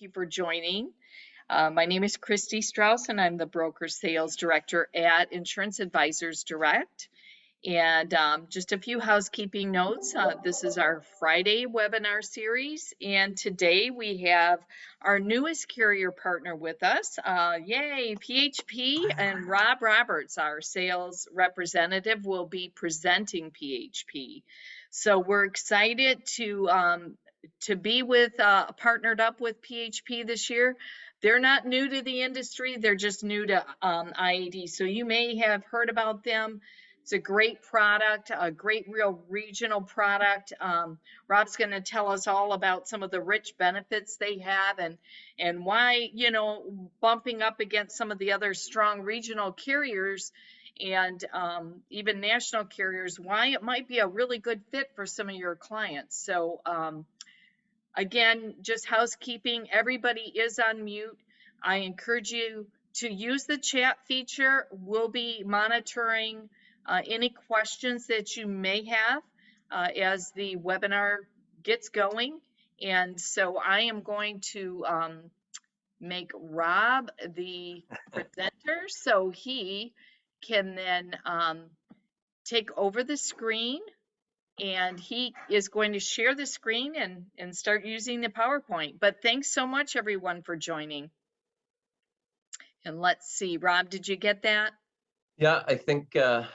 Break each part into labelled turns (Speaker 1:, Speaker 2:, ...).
Speaker 1: you for joining. My name is Christy Strauss, and I'm the Broker Sales Director at Insurance Advisors Direct. And just a few housekeeping notes. This is our Friday webinar series, and today we have our newest carrier partner with us. Yay, PHP, and Rob Roberts, our sales representative, will be presenting PHP. So we're excited to be with partnered up with PHP this year. They're not new to the industry, they're just new to IAD. So you may have heard about them. It's a great product, a great real regional product. Rob's going to tell us all about some of the rich benefits they have and why, you know, bumping up against some of the other strong regional carriers and even national carriers, why it might be a really good fit for some of your clients. So again, just housekeeping, everybody is on mute. I encourage you to use the chat feature. We'll be monitoring any questions that you may have as the webinar gets going. And so I am going to make Rob the presenter so he can then take over the screen, and he is going to share the screen and start using the PowerPoint. But thanks so much, everyone, for joining. And let's see, Rob, did you get that?
Speaker 2: Yeah, I think I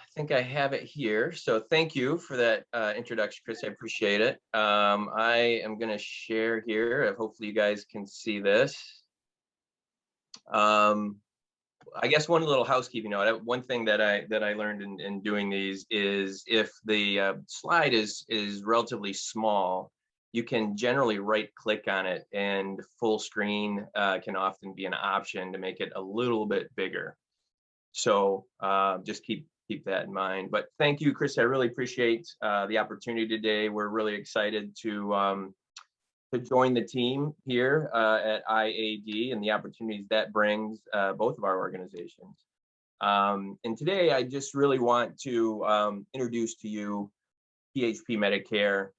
Speaker 2: have it here. So thank you for that introduction, Chris. I appreciate it. I am going to share here. Hopefully, you guys can see this. I guess one little housekeeping note. One thing that I learned in doing these is if the slide is relatively small, you can generally right-click on it, and full screen can often be an option to make it a little bit bigger. So just keep that in mind. But thank you, Chris. I really appreciate the opportunity today. We're really excited to join the team here at IAD and the opportunities that brings both of our organizations. And today, I just really want to introduce to you PHP Medicare,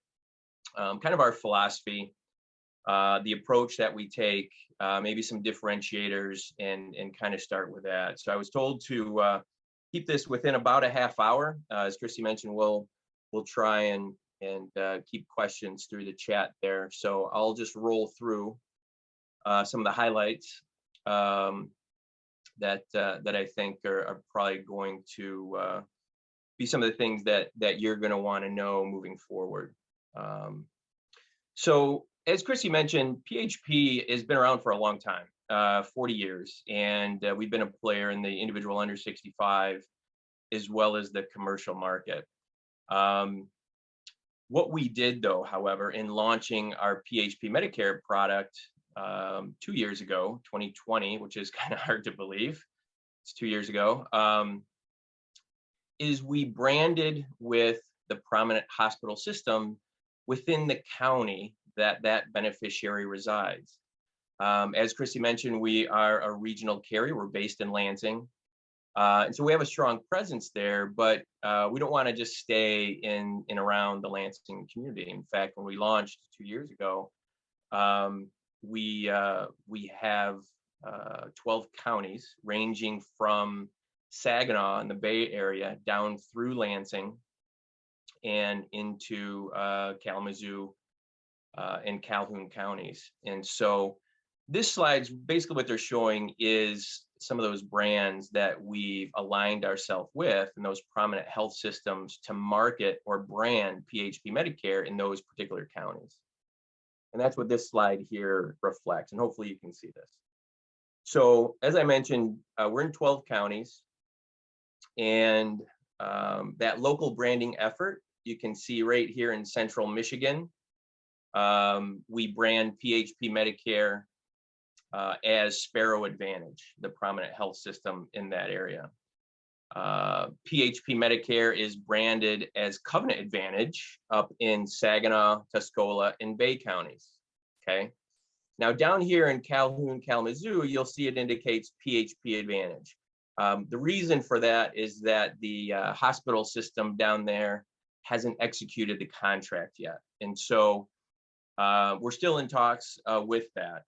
Speaker 2: kind of our philosophy, the approach that we take, maybe some differentiators, and kind of start with that. So I was told to keep this within about a half hour. As Christy mentioned, we'll try and keep questions through the chat there. So I'll just roll through some of the highlights that I think are probably going to be some of the things that you're going to want to know moving forward. So as Christy mentioned, PHP has been around for a long time, 40 years, and we've been a player in the individual under 65 as well as the commercial market. What we did, though, however, in launching our PHP Medicare product 2 years ago, 2020, which is kind of hard to believe, it's 2 years ago, is we branded with the prominent hospital system within the county that beneficiary resides. As Christy mentioned, we are a regional carrier. We're based in Lansing. And so we have a strong presence there, but we don't want to just stay in around the Lansing community. In fact, when we launched 2 years ago, we have 12 counties ranging from Saginaw in the Bay Area down through Lansing and into Kalamazoo and Calhoun counties. And so this slide's basically what they're showing is some of those brands that we've aligned ourselves with and those prominent health systems to market or brand PHP Medicare in those particular counties. And that's what this slide here reflects, and hopefully you can see this. So as I mentioned, we're in 12 counties, and that local branding effort, you can see right here in Central Michigan, we brand PHP Medicare as Sparrow Advantage, the prominent health system in that area. PHP Medicare is branded as Covenant Advantage up in Saginaw, Tuscola, and Bay counties. Okay. Now down here in Calhoun, Kalamazoo, you'll see it indicates PHP Advantage. The reason for that is that the hospital system down there hasn't executed the contract yet, and so we're still in talks with that.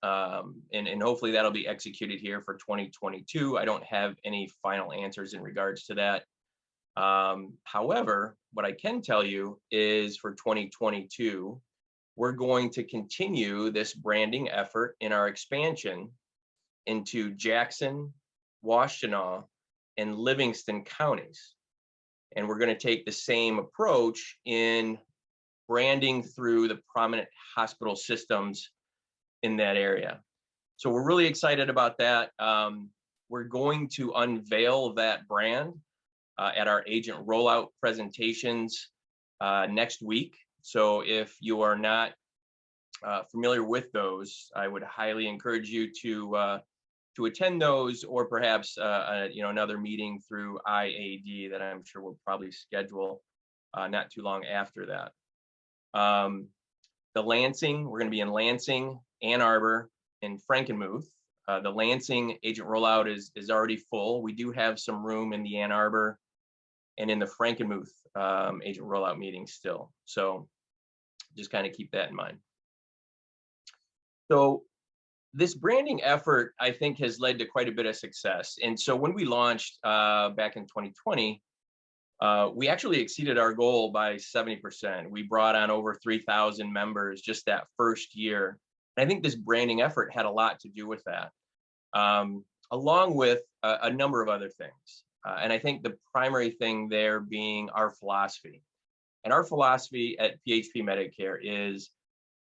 Speaker 2: And hopefully that'll be executed here for 2022. I don't have any final answers in regards to that. However, what I can tell you is for 2022, we're going to continue this branding effort in our expansion into Jackson, Washtenaw, and Livingston counties. And we're going to take the same approach in branding through the prominent hospital systems in that area. So we're really excited about that. We're going to unveil that brand at our agent rollout presentations next week. So if you are not familiar with those, I would highly encourage you to attend those, or perhaps another meeting through IAD that I'm sure we'll probably schedule not too long after that. The Lansing, we're going to be in Lansing, Ann Arbor, and Frankenmuth. The Lansing agent rollout is already full. We do have some room in the Ann Arbor and in the Frankenmuth agent rollout meeting still. So just kind of keep that in mind. So this branding effort, I think, has led to quite a bit of success. And so when we launched back in 2020, we actually exceeded our goal by 70%. We brought on over 3,000 members just that first year. And I think this branding effort had a lot to do with that, along with a number of other things. And I think the primary thing there being our philosophy. And our philosophy at PHP Medicare is,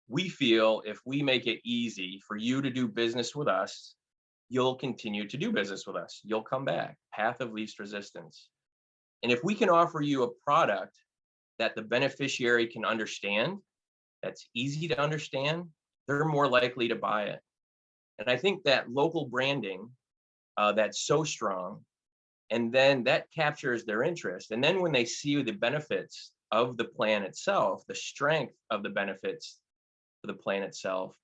Speaker 2: we feel if we make it easy for you to do business with us, you'll continue to do business with us. You'll come back. Path of least resistance. And if we can offer you a product that the beneficiary can understand, that's easy to understand, they're more likely to buy it. And I think that local branding that's so strong, and then that captures their interest. And then when they see the benefits of the plan itself, the strength of the benefits for the plan itself,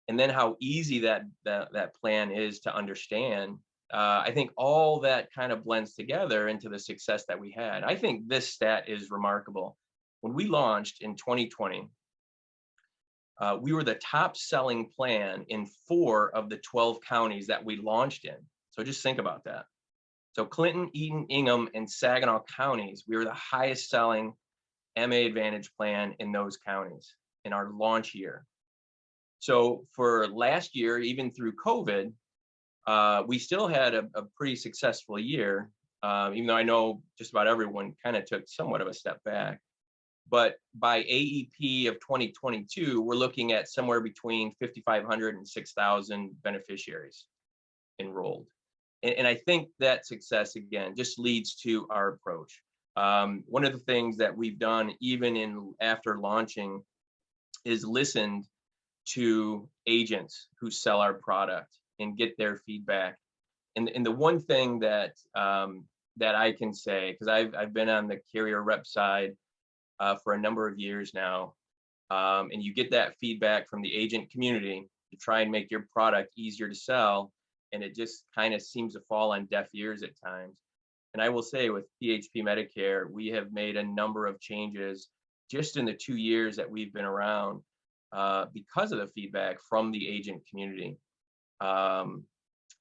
Speaker 2: and then how easy that plan is to understand, I think all that kind of blends together into the success that we had. I think this stat is remarkable. When we launched in 2020, we were the top selling plan in 4 of the 12 counties that we launched in. So just think about that. So Clinton, Eaton, Ingham, and Saginaw counties, we were the highest selling MA Advantage plan in those counties in our launch year. So for last year, even through COVID, we still had a pretty successful year, even though I know just about everyone kind of took somewhat of a step back. But by AEP of 2022, we're looking at somewhere between 5,500 and 6,000 beneficiaries enrolled. And I think that success, again, just leads to our approach. One of the things that we've done, even after launching, is listened to agents who sell our product and get their feedback. And the one thing that I can say, because I've been on the carrier rep side for a number of years now, and you get that feedback from the agent community to try and make your product easier to sell, and it just kind of seems to fall on deaf ears at times. And I will say, with PHP Medicare, we have made a number of changes just in the 2 years that we've been around because of the feedback from the agent community. And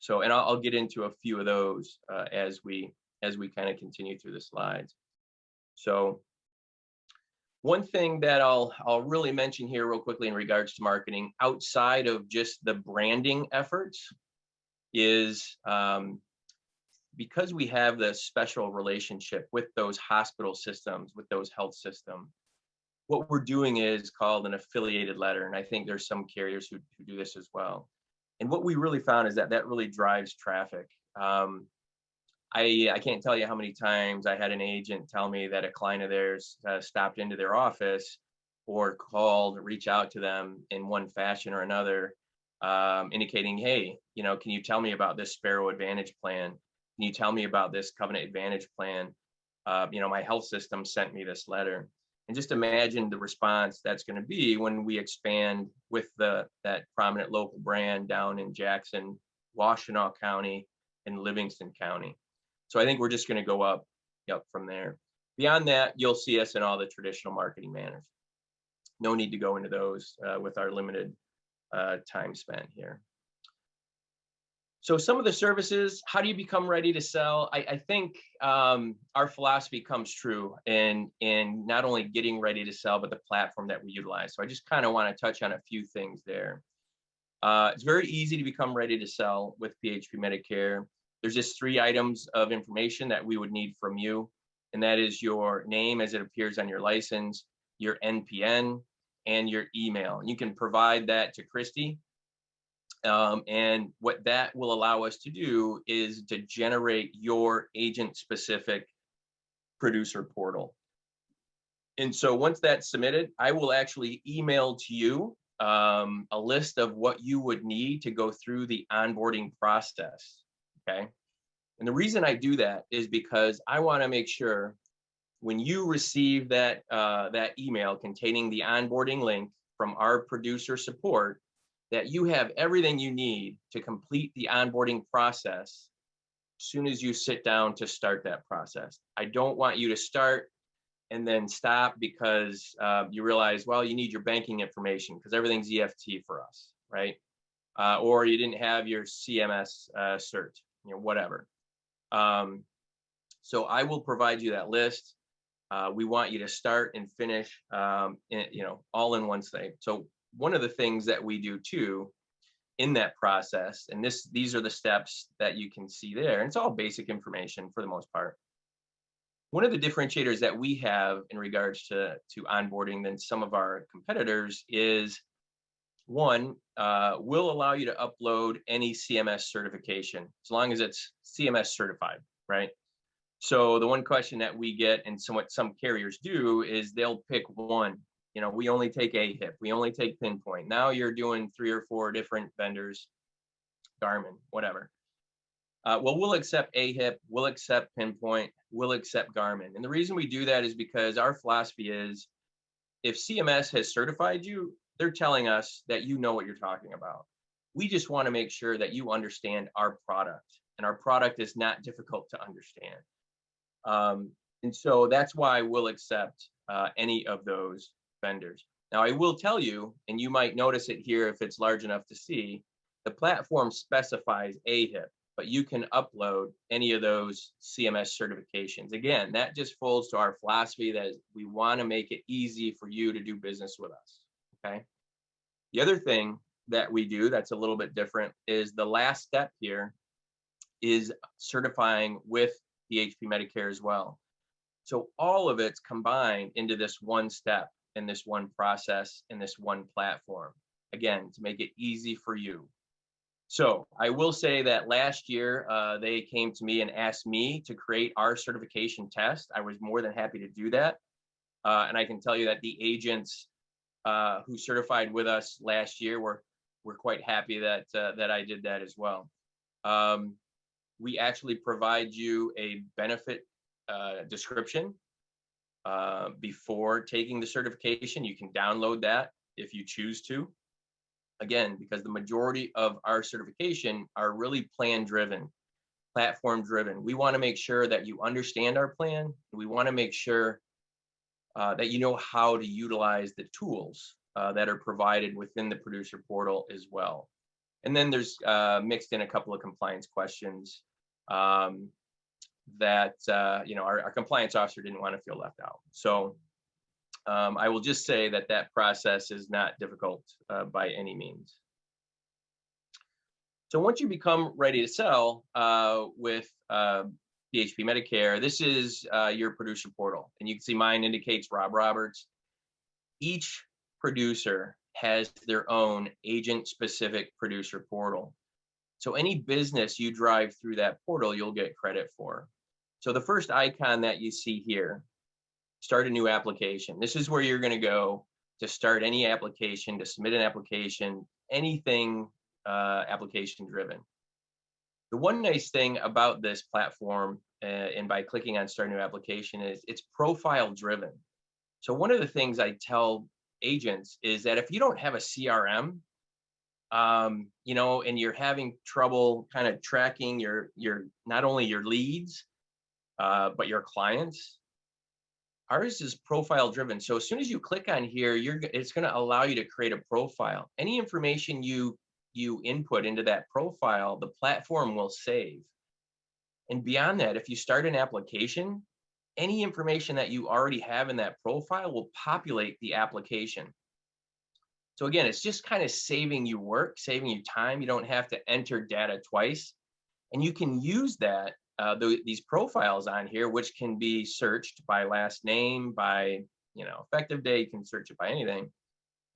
Speaker 2: I'll get into a few of those as we kind of continue through the slides. So one thing that I'll really mention here real quickly in regards to marketing, outside of just the branding efforts, is because we have this special relationship with those hospital systems, with those health systems, what we're doing is called an affiliated letter. And I think there's some carriers who do this as well. And what we really found is that really drives traffic. I can't tell you how many times I had an agent tell me that a client of theirs stopped into their office or called, reach out to them in one fashion or another, indicating, hey, can you tell me about this Sparrow Advantage plan? Can you tell me about this Covenant Advantage plan? My health system sent me this letter. And just imagine the response that's going to be when we expand with that prominent local brand down in Jackson, Washtenaw County, and Livingston County. So I think we're just going to go up from there. Beyond that, you'll see us in all the traditional marketing manners. No need to go into those with our limited time spent here. So some of the services, how do you become ready to sell? I think our philosophy comes true in not only getting ready to sell, but the platform that we utilize. So I just kind of want to touch on a few things there. It's very easy to become ready to sell with PHP Medicare. There's just 3 items of information that we would need from you, and that is your name as it appears on your license, your NPN, and your email. And you can provide that to Christy. And what that will allow us to do is to generate your agent-specific producer portal. And so once that's submitted, I will actually email to you a list of what you would need to go through the onboarding process, okay? And the reason I do that is because I want to make sure when you receive that, that email containing the onboarding link from our producer support, that you have everything you need to complete the onboarding process as soon as you sit down to start that process. I don't want you to start and then stop because you realize, well, you need your banking information because everything's EFT for us, right? Or you didn't have your CMS cert, whatever. So I will provide you that list. We want you to start and finish, all in one thing. So one of the things that we do too in that process, and these are the steps that you can see there, and it's all basic information for the most part. One of the differentiators that we have in regards to onboarding than some of our competitors is, one, we'll allow you to upload any CMS certification as long as it's CMS certified, right? So the one question that we get, and what some carriers do, is they'll pick one. We only take AHIP, we only take Pinpoint. Now you're doing 3 or 4 different vendors, Garmin, whatever. Well, we'll accept AHIP, we'll accept Pinpoint, we'll accept Garmin. And the reason we do that is because our philosophy is, if CMS has certified you, they're telling us that you know what you're talking about. We just want to make sure that you understand our product, and our product is not difficult to understand. And so that's why we'll accept any of those vendors. Now, I will tell you, and you might notice it here if it's large enough to see, the platform specifies AHIP, but you can upload any of those CMS certifications. Again, that just folds to our philosophy that we want to make it easy for you to do business with us, okay? The other thing that we do that's a little bit different is the last step here is certifying with PHP Medicare as well. So all of it's combined into this one step, in this one process, in this one platform, again, to make it easy for you. So I will say that last year, they came to me and asked me to create our certification test. I was more than happy to do that. And I can tell you that the agents who certified with us last year were quite happy that I did that as well. We actually provide you a benefit description before taking the certification. You can download that if you choose to. Again, because the majority of our certification are really plan driven, platform driven. We want to make sure that you understand our plan. We want to make sure that you know how to utilize the tools that are provided within the producer portal as well. And then there's mixed in a couple of compliance questions that our compliance officer didn't want to feel left out. So I will just say that process is not difficult by any means. So once you become ready to sell with PHP Medicare, this is your producer portal. And you can see mine indicates Rob Roberts. Each producer has their own agent-specific producer portal. So any business you drive through that portal, you'll get credit for. So the first icon that you see here, start a new application. This is where you're going to go to start any application, to submit an application, anything application driven. The one nice thing about this platform, and by clicking on start new application, is it's profile driven. So one of the things I tell agents is that if you don't have a CRM, and you're having trouble kind of tracking your not only your leads, but your clients, Ours is profile driven. So as soon as you click on here, it's going to allow you to create a profile. Any information you input into that profile, the platform will save. And beyond that, if you start an application, any information that you already have in that profile will populate the application. So again, it's just kind of saving you work, saving you time. You don't have to enter data twice. And you can use that, these profiles on here, which can be searched by last name, by effective day. You can search it by anything,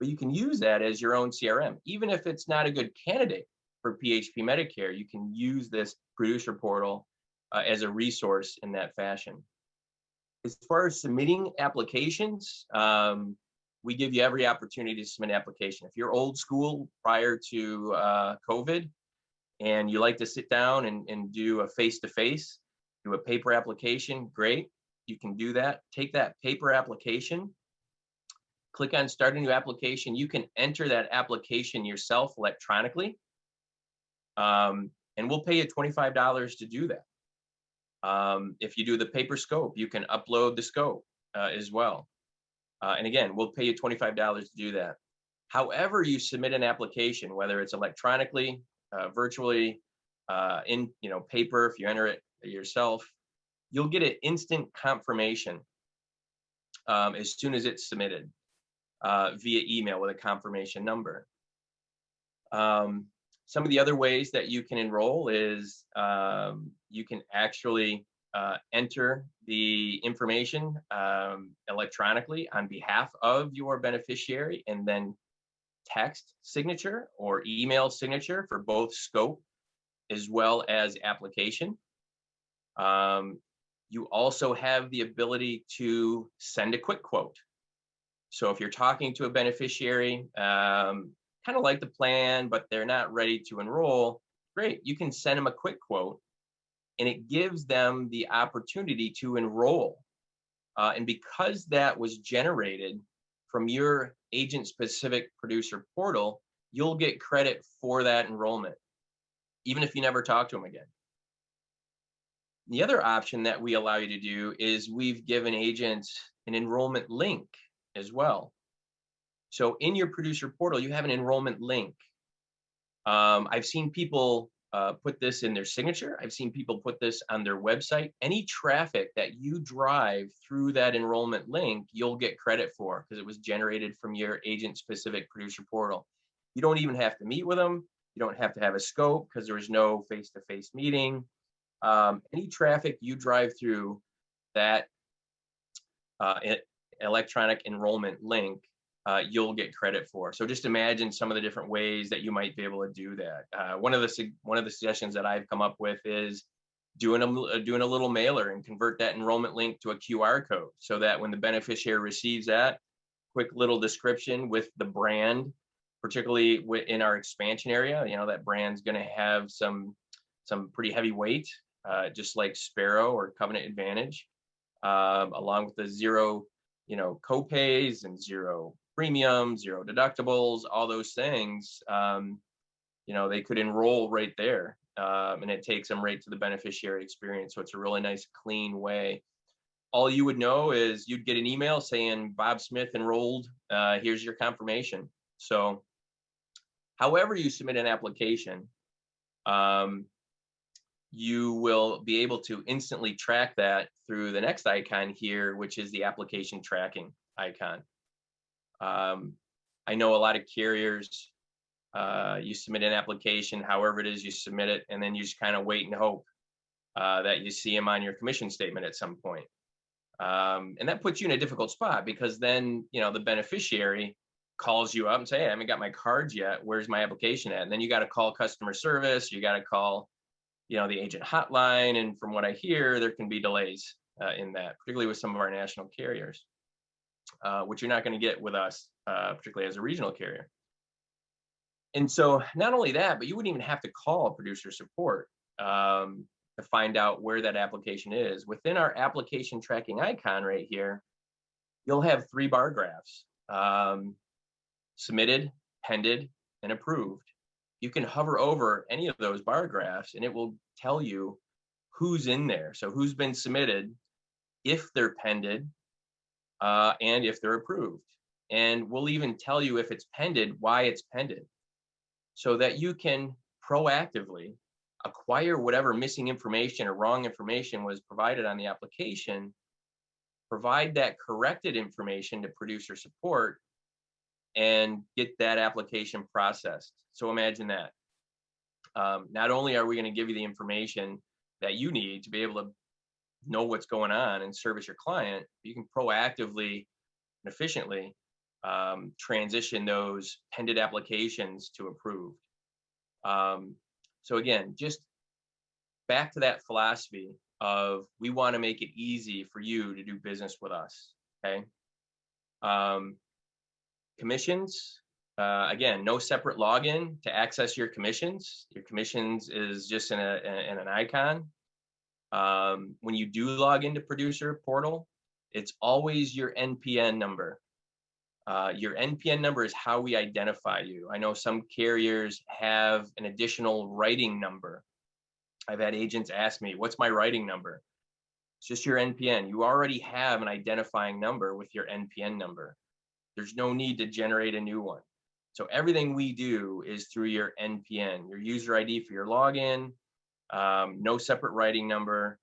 Speaker 2: but you can use that as your own CRM. Even if it's not a good candidate for PHP Medicare, you can use this producer portal as a resource in that fashion. As far as submitting applications, we give you every opportunity to submit an application. If you're old school prior to COVID, and you like to sit down and do a face-to-face, do a paper application, great. You can do that. Take that paper application, click on Start a New Application. You can enter that application yourself electronically, and we'll pay you $25 to do that. If you do the paper scope, you can upload the scope as well. And again, we'll pay you $25 to do that. However you submit an application, whether it's electronically, virtually, in paper, if you enter it yourself, you'll get an instant confirmation as soon as it's submitted via email with a confirmation number. Some of the other ways that you can enroll is you can actually enter the information electronically on behalf of your beneficiary, and then text signature or email signature for both scope as well as application. You also have the ability to send a quick quote. So if you're talking to a beneficiary, kind of like the plan, but they're not ready to enroll, great, you can send them a quick quote, and it gives them the opportunity to enroll. And because that was generated from your agent-specific producer portal, you'll get credit for that enrollment, even if you never talk to them again. The other option that we allow you to do is we've given agents an enrollment link as well. So in your producer portal, you have an enrollment link. I've seen people put this in their signature. I've seen people put this on their website. Any traffic that you drive through that enrollment link, you'll get credit for, because it was generated from your agent-specific producer portal. You don't even have to meet with them. You don't have to have a scope, because there was no face-to-face meeting. Any traffic you drive through that electronic enrollment link, you'll get credit for. So just imagine some of the different ways that you might be able to do that. One of the suggestions that I've come up with is doing a little mailer and convert that enrollment link to a QR code, so that when the beneficiary receives that, quick little description with the brand, particularly in our expansion area, that brand's going to have some pretty heavy weight, just like Sparrow or Covenant Advantage, along with the zero copays and zero premiums, zero deductibles, all those things. They could enroll right there, and it takes them right to the beneficiary experience. So it's a really nice, clean way. All you would know is you'd get an email saying Bob Smith enrolled. Here's your confirmation. So however you submit an application, you will be able to instantly track that through the next icon here, which is the application tracking icon. I know a lot of carriers, you submit an application, however it is you submit it, and then you just kind of wait and hope that you see them on your commission statement at some point. And that puts you in a difficult spot, because then, the beneficiary calls you up and say, hey, I haven't got my cards yet. Where's my application at? And then you got to call customer service. You got to call, the agent hotline. And from what I hear, there can be delays in that, particularly with some of our national carriers, which you're not going to get with us, particularly as a regional carrier. And so not only that, but you wouldn't even have to call producer support to find out where that application is. Within our application tracking icon right here, you'll have 3 bar graphs: submitted, pended, and approved. You can hover over any of those bar graphs and it will tell you who's in there. So who's been submitted, if they're pended, and if they're approved. And we'll even tell you if it's pended, why it's pended, so that you can proactively acquire whatever missing information or wrong information was provided on the application, provide that corrected information to producer support, and get that application processed. So imagine that. Not only are we going to give you the information that you need to be able to know what's going on and service your client, you can proactively and efficiently transition those pended applications to approved. So again, just back to that philosophy of we want to make it easy for you to do business with us. Okay. Commissions, again, no separate login to access your commissions. Your commissions is just in an icon. When you do log into producer portal, it's always your NPN number. Your NPN number is how we identify you. I know some carriers have an additional writing number. I've had agents ask me, what's my writing number? It's just your NPN. You already have an identifying number with your NPN number. There's no need to generate a new one. So everything we do is through your NPN, your user ID for your login, no separate writing number,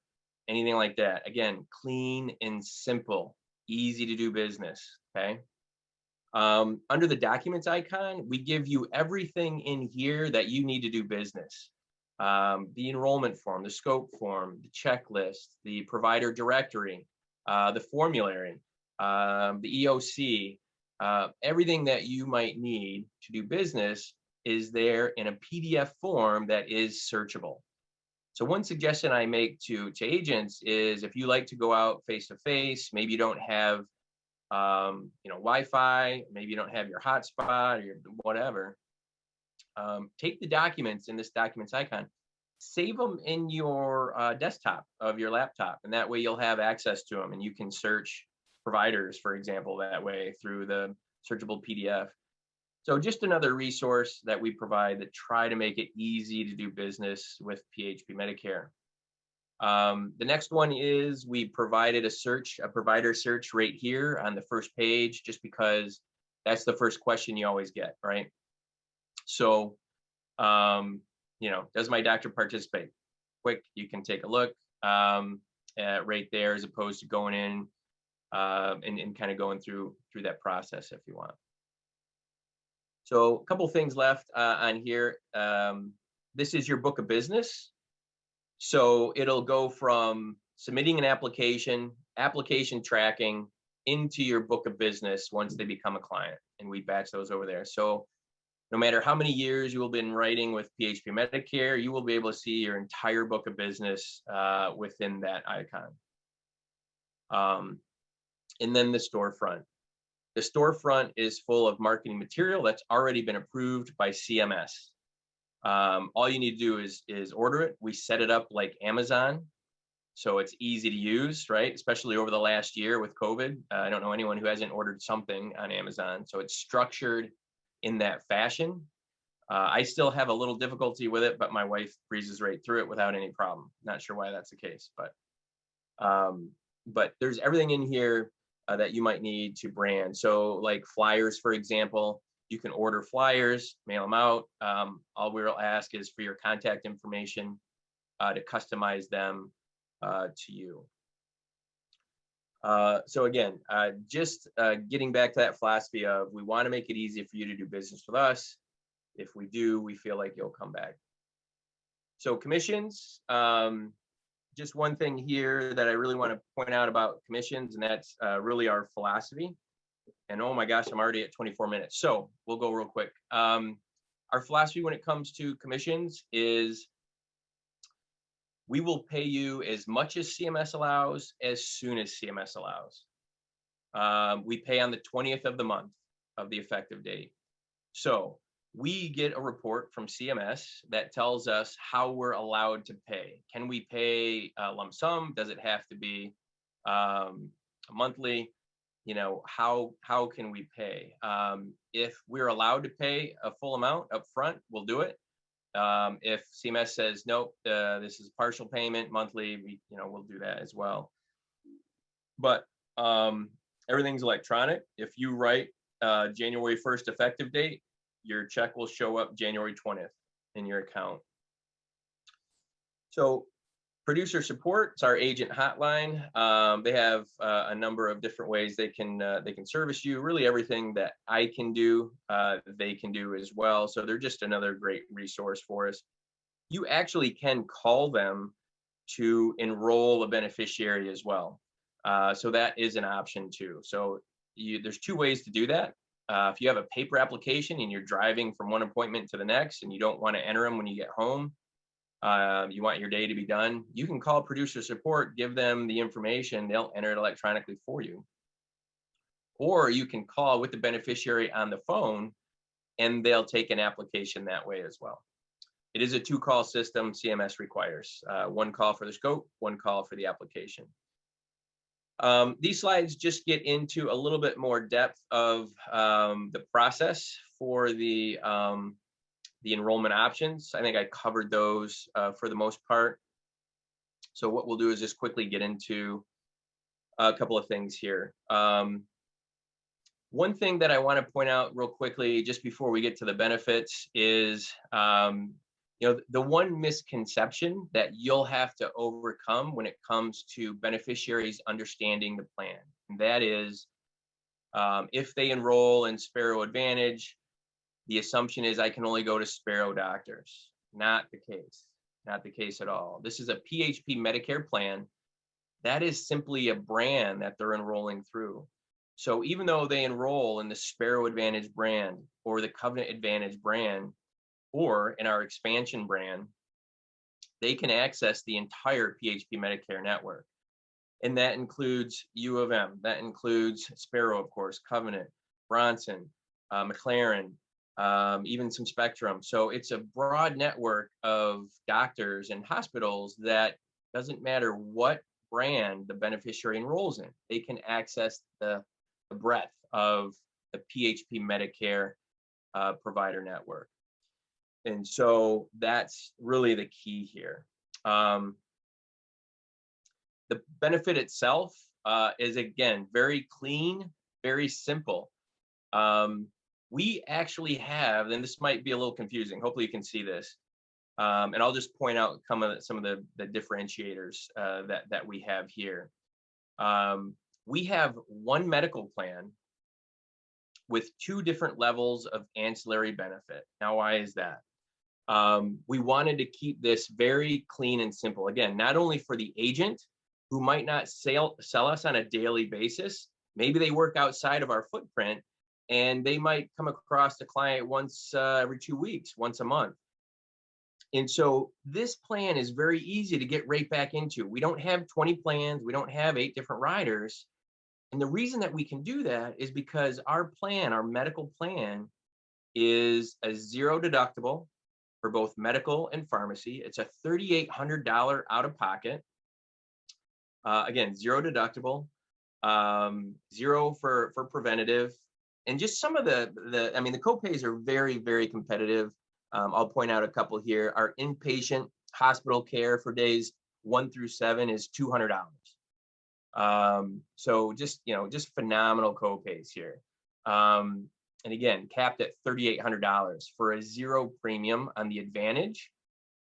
Speaker 2: anything like that. Again, clean and simple, easy to do business, okay? Under the documents icon, we give you everything in here that you need to do business. The enrollment form, the scope form, the checklist, the provider directory, the formulary, the EOC, everything that you might need to do business is there in a PDF form that is searchable. So one suggestion I make to agents is if you like to go out face-to-face, maybe you don't have Wi-Fi, maybe you don't have your hotspot or your whatever, take the documents in this documents icon, save them in your desktop of your laptop, and that way you'll have access to them and you can search providers, for example, that way through the searchable PDF. So just another resource that we provide that try to make it easy to do business with PHP Medicare. The next one is we provided a provider search right here on the first page, just because that's the first question you always get, right? So, does my doctor participate? Quick, you can take a look right there, as opposed to going in and kind of going through that process if you want. So a couple things left on here. This is your book of business. So it'll go from submitting an application tracking into your book of business once they become a client, and we batch those over there. So no matter how many years you will have been writing with PHP Medicare, you will be able to see your entire book of business within that icon. And then the storefront. The storefront is full of marketing material that's already been approved by CMS. All you need to do is order it. We set it up like Amazon, so it's easy to use, right? Especially over the last year with COVID. I don't know anyone who hasn't ordered something on Amazon. So it's structured in that fashion. I still have a little difficulty with it, but my wife breezes right through it without any problem. Not sure why that's the case, but there's everything in here that you might need to brand. So like flyers, for example, you can order flyers, mail them out. All we'll ask is for your contact information to customize them to you. So again, just getting back to that philosophy of we want to make it easy for you to do business with us. If we do, we feel like you'll come back. So commissions, just one thing here that I really want to point out about commissions, and that's really our philosophy. And oh my gosh, I'm already at 24 minutes. So we'll go real quick. Our philosophy when it comes to commissions is we will pay you as much as CMS allows, as soon as CMS allows. We pay on the 20th of the month of the effective date. So we get a report from CMS that tells us how we're allowed to pay. Can we pay a lump sum? Does it have to be monthly? How can we pay? If we're allowed to pay a full amount up front, we'll do it. If CMS says, nope, this is partial payment monthly, we'll do that as well. But everything's electronic. If you write January 1st effective date, your check will show up January 20th in your account. So producer support, it's our agent hotline. They have a number of different ways they can service you. Really everything that I can do, they can do as well. So they're just another great resource for us. You actually can call them to enroll a beneficiary as well. So that is an option too. So there's two ways to do that. If you have a paper application and you're driving from one appointment to the next and you don't want to enter them when you get home, you want your day to be done, you can call producer support, give them the information, they'll enter it electronically for you. Or you can call with the beneficiary on the phone and they'll take an application that way as well. It is a 2-call system CMS requires. 1 call for the scope, 1 call for the application. These slides just get into a little bit more depth of the process for the enrollment options. I think I covered those for the most part. So what we'll do is just quickly get into a couple of things here. One thing that I want to point out real quickly, just before we get to the benefits, is the one misconception that you'll have to overcome when it comes to beneficiaries understanding the plan. And that is, if they enroll in Sparrow Advantage, the assumption is I can only go to Sparrow doctors. Not the case. Not the case at all. This is a PHP Medicare plan. That is simply a brand that they're enrolling through. So even though they enroll in the Sparrow Advantage brand or the Covenant Advantage brand or in our expansion brand, they can access the entire PHP Medicare network. And that includes U of M, that includes Sparrow, of course, Covenant, Bronson, McLaren, even some Spectrum. So it's a broad network of doctors and hospitals that doesn't matter what brand the beneficiary enrolls in, they can access the breadth of the PHP Medicare provider network. And so that's really the key here. The benefit itself is, again, very clean, very simple. We actually have, and this might be a little confusing, hopefully you can see this, and I'll just point out some of the differentiators that we have here. We have one medical plan with 2 different levels of ancillary benefit. Now, why is that? We wanted to keep this very clean and simple. Again, not only for the agent who might not sell us on a daily basis, maybe they work outside of our footprint and they might come across the client once every 2 weeks, once a month. And so this plan is very easy to get right back into. We don't have 20 plans. We don't have 8 different riders. And the reason that we can do that is because our plan, our medical plan, is a 0 deductible for both medical and pharmacy. It's a $3,800 out of pocket. Again, 0 deductible, 0 for preventative. And just some of the copays are very, very competitive. I'll point out a couple here. Our inpatient hospital care for days 1 through 7 is $200. So just phenomenal copays here. And again, capped at $3,800 for a 0 premium on the Advantage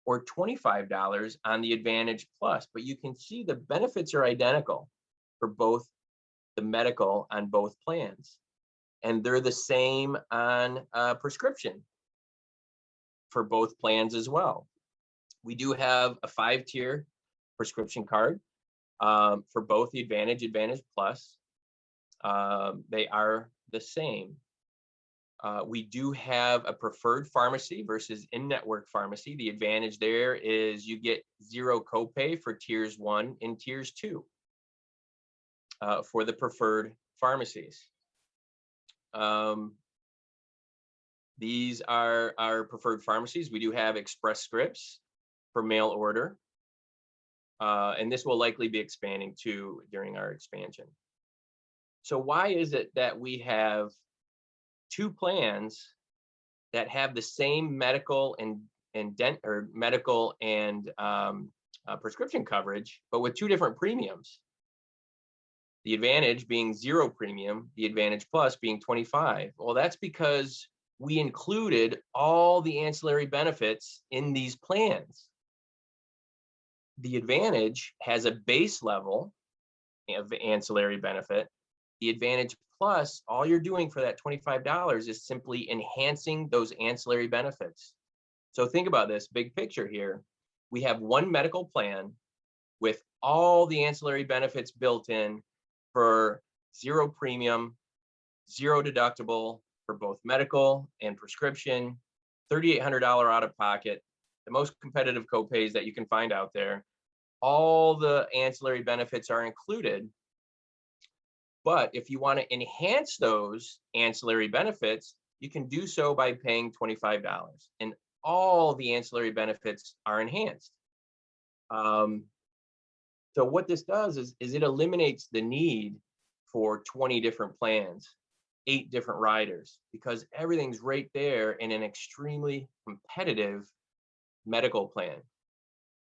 Speaker 2: or $25 on the Advantage Plus. But you can see the benefits are identical for both the medical on both plans. And they're the same on prescription for both plans as well. We do have a 5-tier prescription card for both the Advantage, Advantage Plus. They are the same. We do have a preferred pharmacy versus in-network pharmacy. The advantage there is you get 0 copay for tiers 1 and tiers 2 for the preferred pharmacies. These are our preferred pharmacies. We do have Express Scripts for mail order. And this will likely be expanding too during our expansion. So why is it that we have 2 plans that have the same medical and prescription coverage, but with 2 different premiums? The Advantage being 0 premium, the Advantage Plus being 25. Well, that's because we included all the ancillary benefits in these plans. The Advantage has a base level of ancillary benefit. The Advantage Plus, all you're doing for that $25 is simply enhancing those ancillary benefits. So think about this big picture here. We have one medical plan with all the ancillary benefits built in for 0 premium, 0 deductible for both medical and prescription, $3,800 out of pocket, the most competitive copays that you can find out there. All the ancillary benefits are included. But if you want to enhance those ancillary benefits, you can do so by paying $25. And all the ancillary benefits are enhanced. So what this does is it eliminates the need for 20 different plans, 8 different riders, because everything's right there in an extremely competitive medical plan.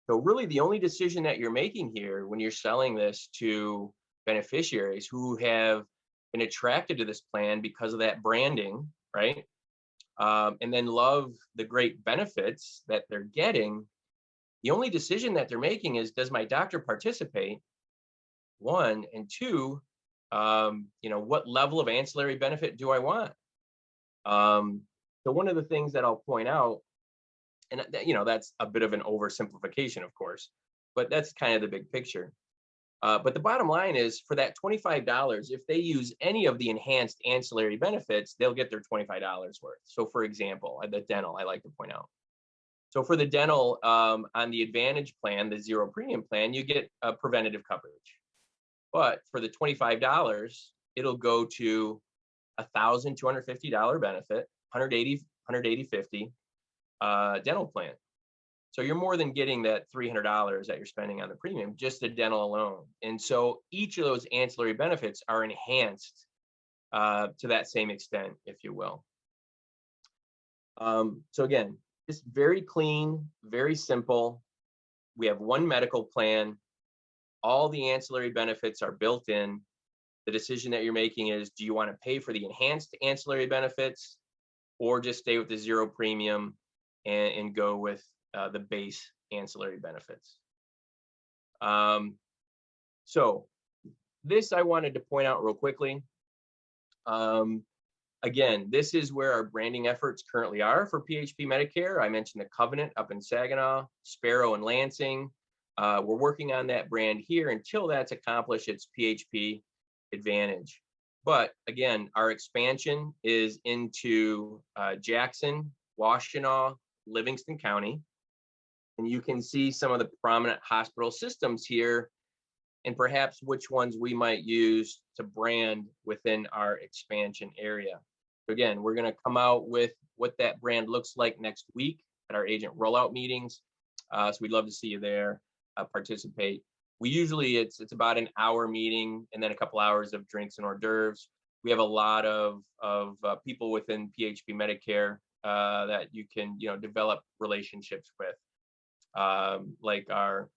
Speaker 2: So really the only decision that you're making here when you're selling this to beneficiaries who have been attracted to this plan because of that branding, right? And then love the great benefits that they're getting. The only decision that they're making is, does my doctor participate? 1, and 2, what level of ancillary benefit do I want? So one of the things that I'll point out, and that's a bit of an oversimplification, of course, but that's kind of the big picture. But the bottom line is, for that $25, if they use any of the enhanced ancillary benefits, they'll get their $25 worth. So for example, the dental, I like to point out. So for the dental, on the Advantage plan, the 0 premium plan, you get preventative coverage. But for the $25, it'll go to $1,250 benefit, 180.50 dental plan. So you're more than getting that $300 that you're spending on the premium, just the dental alone. And so each of those ancillary benefits are enhanced to that same extent, if you will. So again, just very clean, very simple. We have one medical plan. All the ancillary benefits are built in. The decision that you're making is, do you want to pay for the enhanced ancillary benefits, or just stay with the 0 premium and go with the base ancillary benefits? So this I wanted to point out real quickly. Again, this is where our branding efforts currently are for PHP Medicare. I mentioned the Covenant up in Saginaw, Sparrow and Lansing. We're working on that brand here. Until that's accomplished, it's PHP Advantage. But again, our expansion is into Jackson, Washtenaw, Livingston County. And you can see some of the prominent hospital systems here, and perhaps which ones we might use to brand within our expansion area. So again, we're going to come out with what that brand looks like next week at our agent rollout meetings. So we'd love to see you there, participate. We usually, it's about an hour meeting and then a couple hours of drinks and hors d'oeuvres. We have a lot of people within PHP Medicare that you can develop relationships with, like our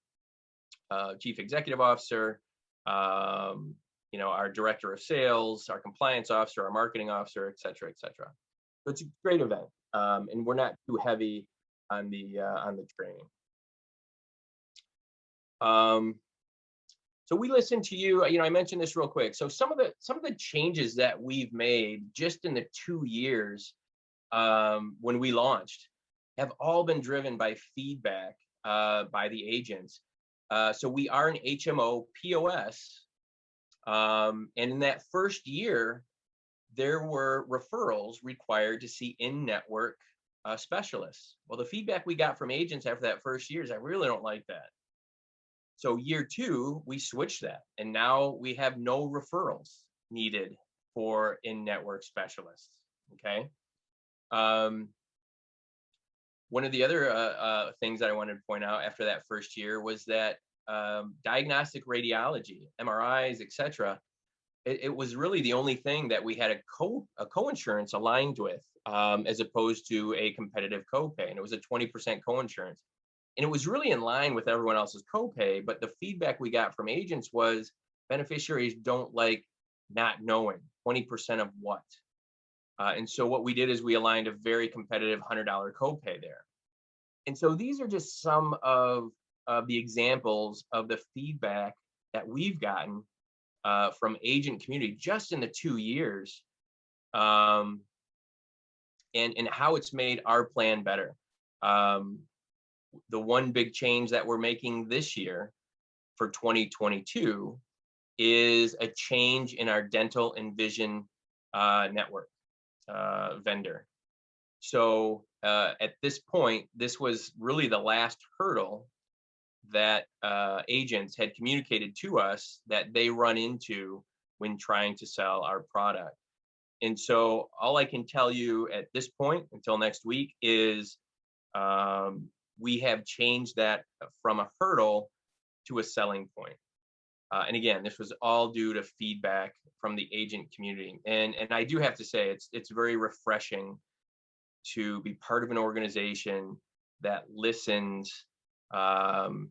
Speaker 2: Chief Executive Officer, our Director of Sales, our Compliance Officer, our Marketing Officer, et cetera, et cetera. So it's a great event, and we're not too heavy on the training. So we listen to you. I mentioned this real quick. So some of the changes that we've made just in the 2 years when we launched have all been driven by feedback by the agents. So we are an HMO POS. And in that first year, there were referrals required to see in-network specialists. Well, the feedback we got from agents after that first year is, I really don't like that. So year 2, we switched that. And now we have no referrals needed for in-network specialists, okay? One of the other things that I wanted to point out after that first year was that diagnostic radiology, MRIs, et cetera, it was really the only thing that we had a co-insurance aligned with, as opposed to a competitive copay. And it was a 20% co-insurance. And it was really in line with everyone else's copay, but the feedback we got from agents was, beneficiaries don't like not knowing 20% of what. And so what we did is we aligned a very competitive $100 copay there. And so these are just some of the examples of the feedback that we've gotten from agent community just in the 2 years, and how it's made our plan better. The one big change that we're making this year for 2022 is a change in our dental and vision network vendor. So at this point, this was really the last hurdle that agents had communicated to us that they run into when trying to sell our product. And so all I can tell you at this point until next week is we have changed that from a hurdle to a selling point. And again, this was all due to feedback from the agent community. And I do have to say, it's very refreshing to be part of an organization that listens, to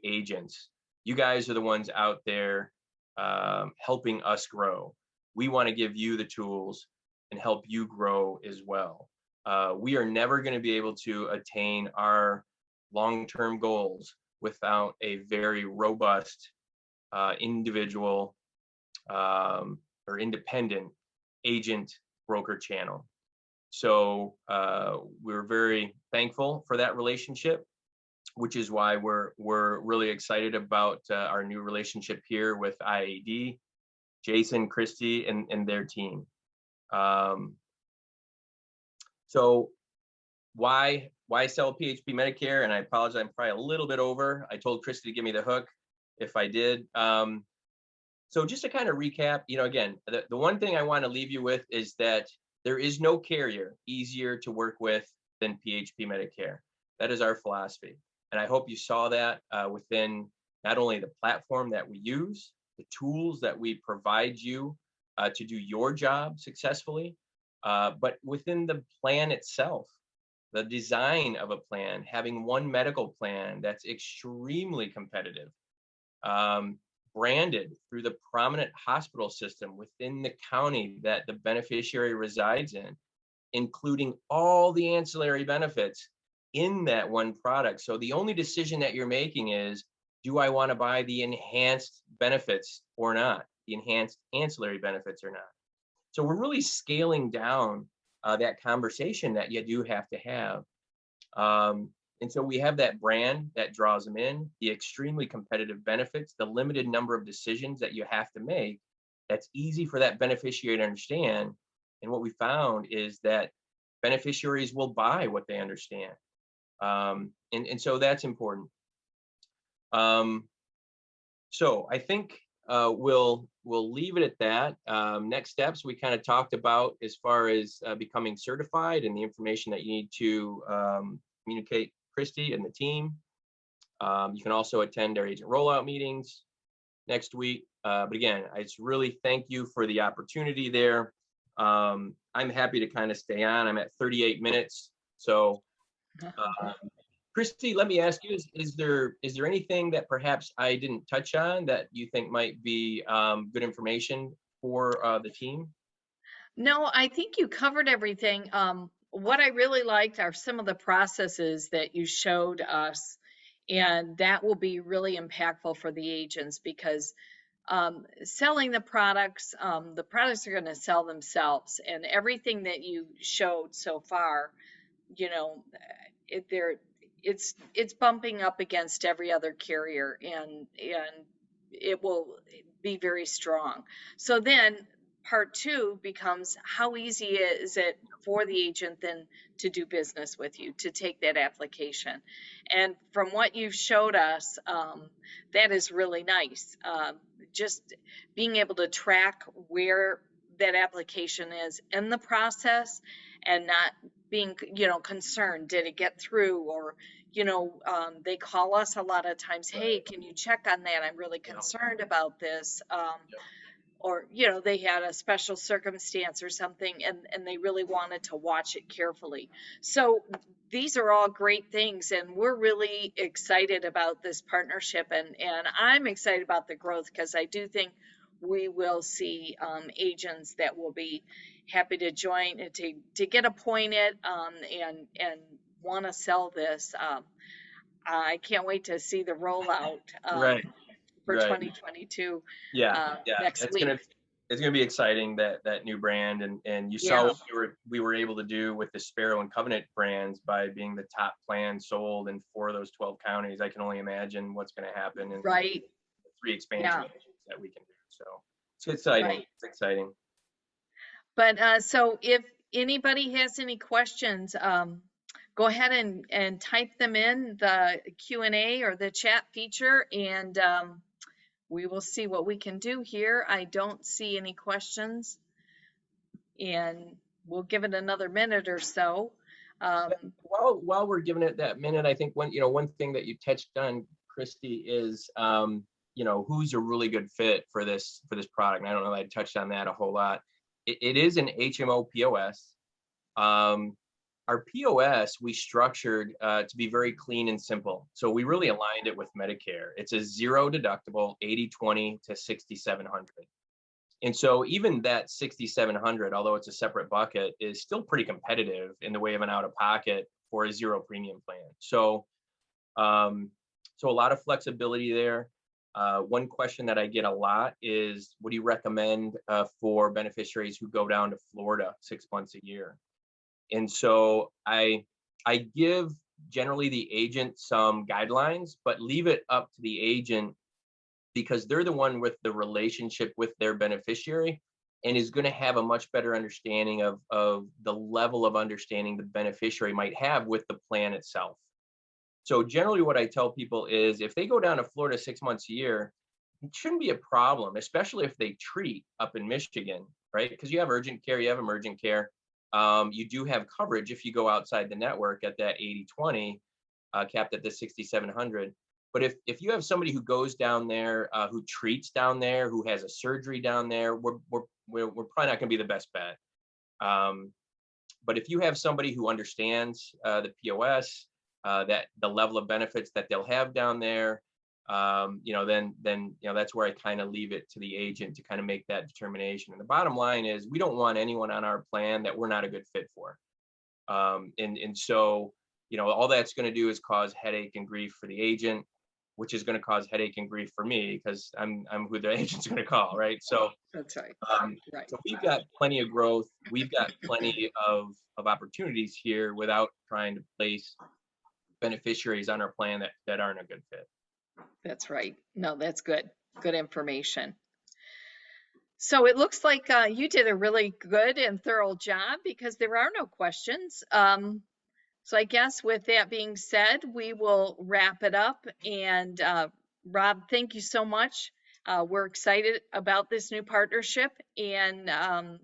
Speaker 2: agents. You guys are the ones out there helping us grow. We want to give you the tools and help you grow as well. We are never going to be able to attain our long-term goals without a very robust individual or independent agent broker channel. So we're very thankful for that relationship, which is why we're really excited about our new relationship here with IAD, Jason, Christy, and their team. So why sell PHP Medicare? And I apologize, I'm probably a little bit over. I told Christy to give me the hook if I did. So just to kind of recap, again, the one thing I want to leave you with is that there is no carrier easier to work with than PHP Medicare. That is our philosophy. And I hope you saw that within not only the platform that we use, the tools that we provide you to do your job successfully, but within the plan itself, the design of a plan, having one medical plan that's extremely competitive, branded through the prominent hospital system within the county that the beneficiary resides in, including all the ancillary benefits in that one product. So the only decision that you're making is, do I want to buy the enhanced benefits or not, the enhanced ancillary benefits or not? So we're really scaling down that conversation that you do have to have. And so we have that brand that draws them in, the extremely competitive benefits, the limited number of decisions that you have to make. That's easy for that beneficiary to understand. And what we found is that beneficiaries will buy what they understand. And so that's important. So I think we'll leave it at that. Next steps, we kind of talked about as far as becoming certified and the information that you need to communicate Christy and the team. You can also attend our agent rollout meetings next week. But again, I just really thank you for the opportunity there. I'm happy to kind of stay on. I'm at 38 minutes. So Christy, let me ask you, is there anything that perhaps I didn't touch on that you think might be good information for the team?
Speaker 1: No, I think you covered everything. What I really liked are some of the processes that you showed us, and that will be really impactful for the agents because selling the products are going to sell themselves, and everything that you showed so far, you know, it there it's bumping up against every other carrier, and it will be very strong. So then part two becomes, how easy is it for the agent then to do business with you, to take that application? And from what you've showed us, that is really nice. Just being able to track where that application is in the process and not being, concerned, did it get through? Or, they call us a lot of times, hey, can you check on that? I'm really concerned about this. Or, they had a special circumstance or something, and they really wanted to watch it carefully. So these are all great things, and we're really excited about this partnership, and I'm excited about the growth because I do think we will see agents that will be happy to join and to get appointed and want to sell this. I can't wait to see the rollout
Speaker 2: Right,
Speaker 1: for
Speaker 2: right.
Speaker 1: 2022
Speaker 2: Yeah, yeah.
Speaker 1: next week.
Speaker 2: It's gonna be exciting, that new brand, and you saw
Speaker 1: Yeah,
Speaker 2: what we were able to do with the Sparrow and Covenant brands by being the top plan sold in 4 of those 12 counties. I can only imagine what's gonna happen in
Speaker 1: right.
Speaker 2: the 3 expansion
Speaker 1: Yeah,
Speaker 2: that we can do. So it's exciting.
Speaker 1: right.
Speaker 2: It's exciting.
Speaker 1: But so if anybody has any questions, go ahead and type them in the Q&A or the chat feature, and we will see what we can do here. I don't see any questions, and we'll give it another minute or so.
Speaker 2: While we're giving it that minute, I think one thing that you touched on, Christy, is who's a really good fit for this product. And I don't know that I touched on that a whole lot. It is an HMO POS. Our POS we structured to be very clean and simple. So we really aligned it with Medicare. It's a 0 deductible, 80/20 to 6,700. And so even that 6,700, although it's a separate bucket, is still pretty competitive in the way of an out-of-pocket for a 0 premium plan. So, so a lot of flexibility there. One question that I get a lot is, what do you recommend for beneficiaries who go down to Florida 6 months a year? And so I give generally the agent some guidelines, but leave it up to the agent because they're the one with the relationship with their beneficiary and is going to have a much better understanding of the level of understanding the beneficiary might have with the plan itself. So generally what I tell people is if they go down to Florida 6 months a year, it shouldn't be a problem, especially if they treat up in Michigan, right? Because you have urgent care, you have emergent care. You do have coverage if you go outside the network at that 80/20, capped at the 6,700. But if you have somebody who goes down there, who treats down there, who has a surgery down there, we're probably not going to be the best bet. But if you have somebody who understands the POS, that the level of benefits that they'll have down there, then that's where I kind of leave it to the agent to kind of make that determination. And the bottom line is we don't want anyone on our plan that we're not a good fit for. And so all that's going to do is cause headache and grief for the agent, which is going to cause headache and grief for me because I'm who the agent's going to call, right? So
Speaker 1: That's right. Right.
Speaker 2: so we've got plenty of growth. We've got plenty of opportunities here without trying to place beneficiaries on our plan that aren't a good fit.
Speaker 1: That's right. No, that's good. Good information. So it looks like you did a really good and thorough job because there are no questions. So I guess with that being said, we will wrap it up. And Rob, thank you so much. We're excited about this new partnership and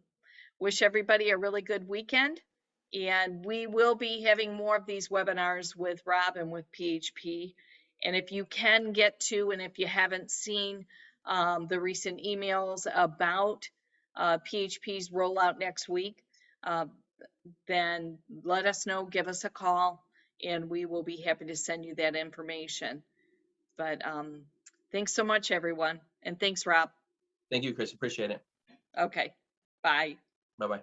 Speaker 1: wish everybody a really good weekend. And we will be having more of these webinars with Rob and with PHP. And if you can get to, and if you haven't seen the recent emails about PHP's rollout next week, then let us know, give us a call, and we will be happy to send you that information. But thanks so much, everyone. And thanks, Rob.
Speaker 2: Thank you, Chris. Appreciate it.
Speaker 1: Okay, bye.
Speaker 2: Bye-bye.